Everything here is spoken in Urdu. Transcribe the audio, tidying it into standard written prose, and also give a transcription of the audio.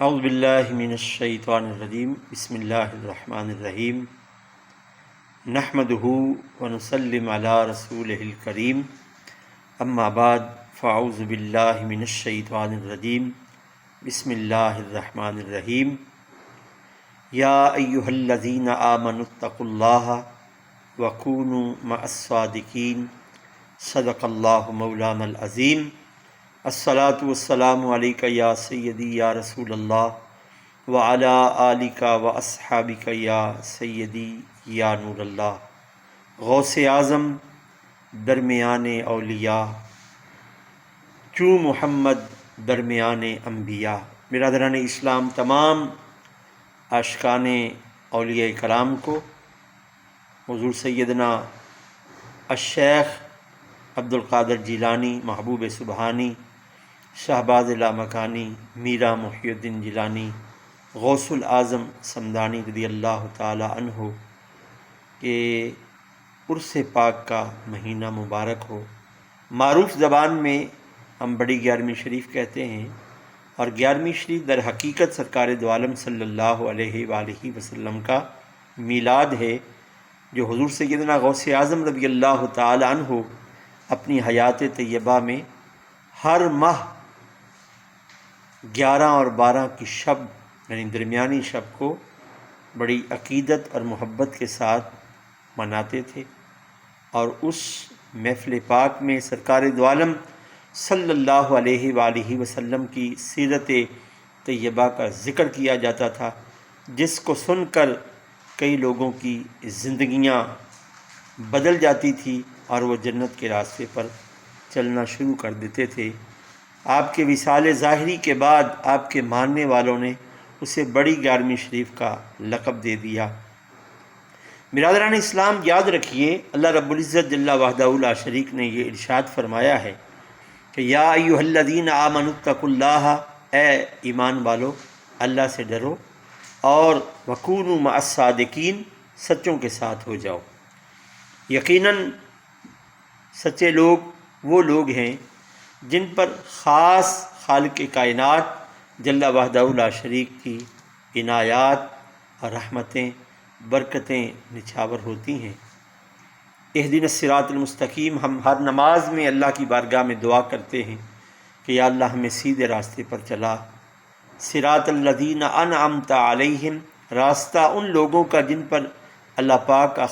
اعوذ باللہ من الشیطان الرجیم بسم اللہ الرحمن الرحیم نحمدہ ونسلم علی رسولہ الکریم اما بعد فاعوذ باللہ من الشیطان الرجیم بسم اللہ الرحمن الرحیم یا ایہا الذین آمنوا اتقوا اللہ وکونوا مع الصادقین صدق اللہ مولانا العظیم الصلاۃ والسلام علیک یا سیدی یا رسول اللہ وعلی آلک و اصحابک یا سیدی یا نور اللہ. غوث اعظم درمیان اولیاء چوں محمد درمیان انبیاء. برادران اسلام، تمام عاشقان اولیاء کرام کو حضور سیدنا الشیخ عبدالقادر جیلانی محبوب سبحانی شہباز لامکانی میرا محی الدین جیلانی غوث الاعظم صمدانی رضی اللہ تعالی عنہ کہ عرس پاک کا مہینہ مبارک ہو. معروف زبان میں ہم بڑی 11ویں شریف کہتے ہیں، اور 11ویں شریف در حقیقت سرکار دو عالم صلی اللہ علیہ وآلہ وسلم کا میلاد ہے، جو حضور سیدنا غوث اعظم رضی اللہ تعالی عنہ اپنی حیات طیبہ میں ہر ماہ 11 اور 12 کی شب یعنی درمیانی شب کو بڑی عقیدت اور محبت کے ساتھ مناتے تھے، اور اس محفل پاک میں سرکار دو عالم صلی اللہ علیہ وآلہ وسلم کی سیرت طیبہ کا ذکر کیا جاتا تھا، جس کو سن کر کئی لوگوں کی زندگیاں بدل جاتی تھی اور وہ جنت کے راستے پر چلنا شروع کر دیتے تھے. آپ کے وصال ظاہری کے بعد آپ کے ماننے والوں نے اسے بڑی 11ویں شریف کا لقب دے دیا. برادران اسلام، یاد رکھیے، اللہ رب العزت جل وحدہ لا شریک نے یہ ارشاد فرمایا ہے کہ یا ایھا الذین آمنوا اتقوا اللہ، اے ایمان والو اللہ سے ڈرو، اور وکونوا مع الصادقین، سچوں کے ساتھ ہو جاؤ. یقیناً سچے لوگ وہ لوگ ہیں جن پر خاص خالق کائنات جل وحدہ لا شریک کی عنایات اور رحمتیں برکتیں نچھاور ہوتی ہیں. اہدنا الصراط المستقیم، ہم ہر نماز میں اللہ کی بارگاہ میں دعا کرتے ہیں کہ یا اللہ ہمیں سیدھے راستے پر چلا. صراط الذین انعمت علیہم، راستہ ان لوگوں کا جن پر اللہ پاک کا